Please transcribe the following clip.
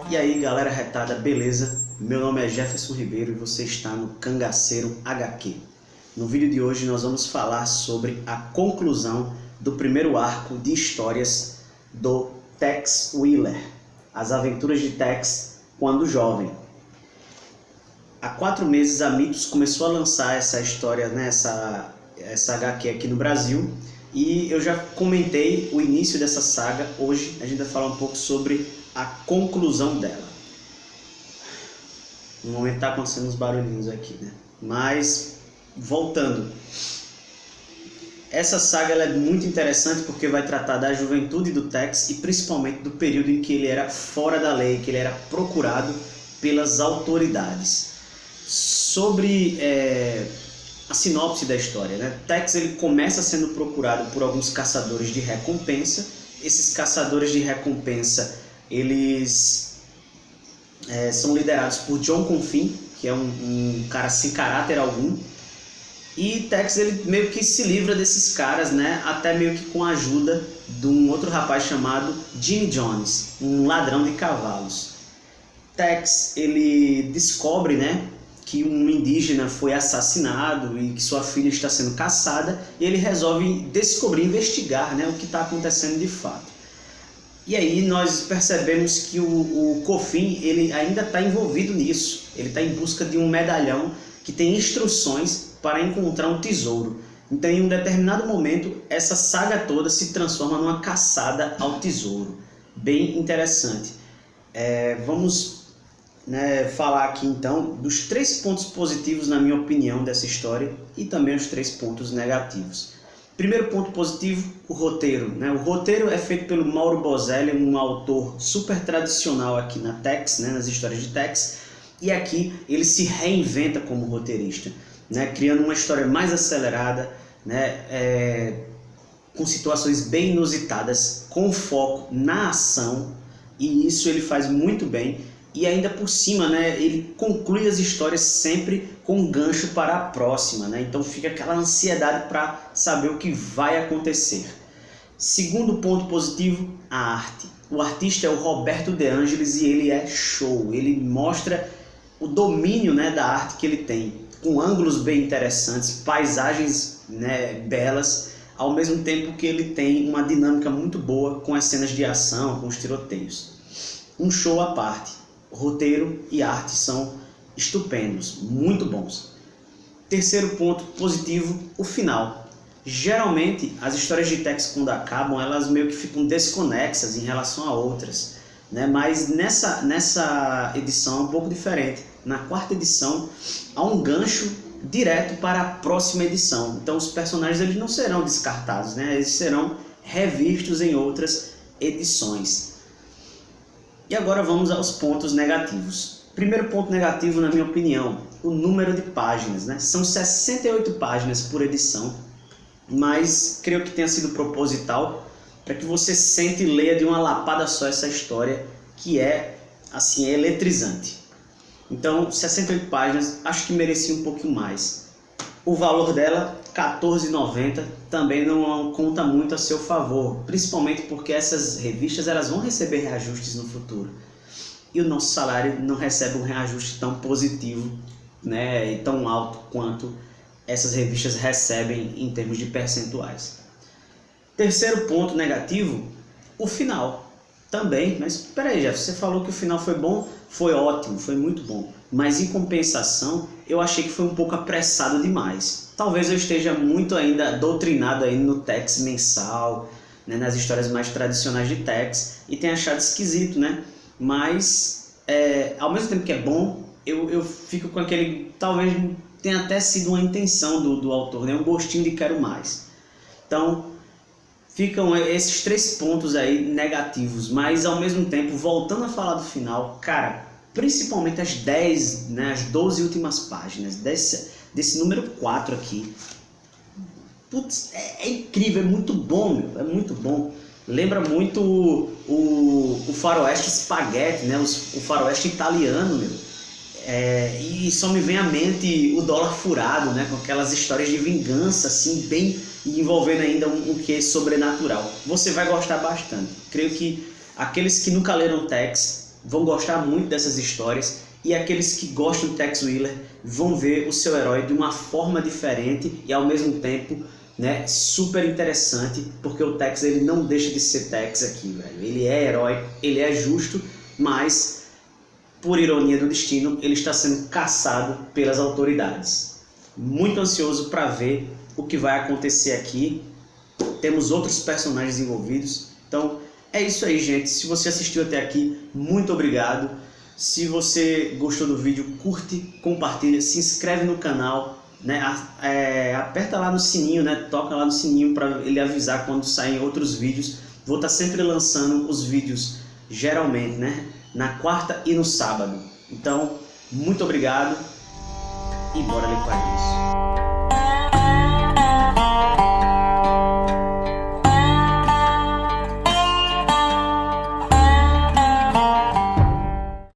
E aí galera retada, beleza? Meu nome é Jefferson Ribeiro e você está no Cangaceiro HQ. No vídeo de hoje nós vamos falar sobre a conclusão do primeiro arco de histórias do Tex Willer, As Aventuras de Tex quando jovem. Há 4 meses a Mythos começou a lançar essa história, né, essa HQ aqui no Brasil, e eu já comentei o início dessa saga. Hoje a gente vai falar um pouco sobre a conclusão dela. No momento está acontecendo uns barulhinhos aqui, né? Mas, voltando. Essa saga ela é muito interessante porque vai tratar da juventude do Tex e principalmente do período em que ele era fora da lei, que ele era procurado pelas autoridades. Sobre a sinopse da história, né? Tex ele começa sendo procurado por alguns caçadores de recompensa. Esses caçadores de recompensa eles são liderados por John Confin, que é um cara sem caráter algum. E Tex ele meio que se livra desses caras, né? Até meio que com a ajuda de um outro rapaz chamado Jimmy Jones, um ladrão de cavalos. Tex ele descobre, né, que um indígena foi assassinado e que sua filha está sendo caçada, e ele resolve descobrir, investigar, né, o que está acontecendo de fato. E aí nós percebemos que o Confin ele ainda está envolvido nisso. Ele está em busca de um medalhão que tem instruções para encontrar um tesouro. Então, em um determinado momento, essa saga toda se transforma numa caçada ao tesouro. Bem interessante. Vamos, né, falar aqui então dos 3 pontos positivos, na minha opinião, dessa história e também os 3 pontos negativos. Primeiro ponto positivo, o roteiro, né? O roteiro é feito pelo Mauro Bozelli, um autor super tradicional aqui na Tex, né, nas histórias de Tex, e aqui ele se reinventa como roteirista, né, criando uma história mais acelerada, né, com situações bem inusitadas, com foco na ação, e isso ele faz muito bem. E ainda por cima, né, ele conclui as histórias sempre com um gancho para a próxima, né? Então fica aquela ansiedade para saber o que vai acontecer. Segundo ponto positivo, a arte. O artista é o Roberto De Angelis e ele é show. Ele mostra o domínio, né, da arte que ele tem, com ângulos bem interessantes, paisagens, né, belas, ao mesmo tempo que ele tem uma dinâmica muito boa com as cenas de ação, com os tiroteios. Um show à parte. Roteiro e arte são estupendos, muito bons. Terceiro ponto positivo, o final. Geralmente as histórias de Tex quando acabam, elas meio que ficam desconexas em relação a outras, né? Mas nessa edição é um pouco diferente. Na 4ª edição há um gancho direto para a próxima edição. Então os personagens eles não serão descartados, né? Eles serão revistos em outras edições. E agora vamos aos pontos negativos. Primeiro ponto negativo, na minha opinião, o número de páginas, né? São 68 páginas por edição, mas creio que tenha sido proposital para que você sente e leia de uma lapada só essa história, que é assim, eletrizante. Então, 68 páginas, acho que merecia um pouquinho mais. O valor dela, R$14,90, também não conta muito a seu favor, principalmente porque essas revistas elas vão receber reajustes no futuro. E o nosso salário não recebe um reajuste tão positivo, né, e tão alto quanto essas revistas recebem em termos de percentuais. Terceiro ponto negativo, o final. Também, mas peraí, Jeff, você falou que o final foi bom, foi ótimo, foi muito bom. Mas em compensação, eu achei que foi um pouco apressado demais. Talvez eu esteja muito ainda doutrinado aí no Tex mensal, né, nas histórias mais tradicionais de Tex, e tenha achado esquisito, né? Mas, ao mesmo tempo que é bom, eu fico com aquele... Talvez tenha até sido uma intenção do autor, né? Um gostinho de quero mais. Então, ficam esses 3 pontos aí negativos, mas ao mesmo tempo, voltando a falar do final, cara, principalmente as 10, né, as 12 últimas páginas desse número 4 aqui, putz, é incrível, é muito bom, meu, é muito bom. Lembra muito o faroeste spaghetti, né, o faroeste italiano, meu. E só me vem à mente o Dólar Furado, né, com aquelas histórias de vingança, assim, bem envolvendo ainda um quê sobrenatural. Você vai gostar bastante. Creio que aqueles que nunca leram Tex vão gostar muito dessas histórias, e aqueles que gostam de Tex Willer vão ver o seu herói de uma forma diferente e ao mesmo tempo, né, super interessante, porque o Tex ele não deixa de ser Tex aqui, velho. Ele é herói, ele é justo, mas por ironia do destino ele está sendo caçado pelas autoridades. Muito ansioso para ver o que vai acontecer aqui. Temos outros personagens envolvidos. Então é isso aí, gente. Se você assistiu até aqui, muito obrigado. Se você gostou do vídeo, curte, compartilha, se inscreve no canal, né? Aperta lá no sininho, né? Toca lá no sininho para ele avisar quando saem outros vídeos. Vou estar sempre lançando os vídeos, geralmente, né, na quarta e no sábado. Então, muito obrigado e bora ler quadrinhos.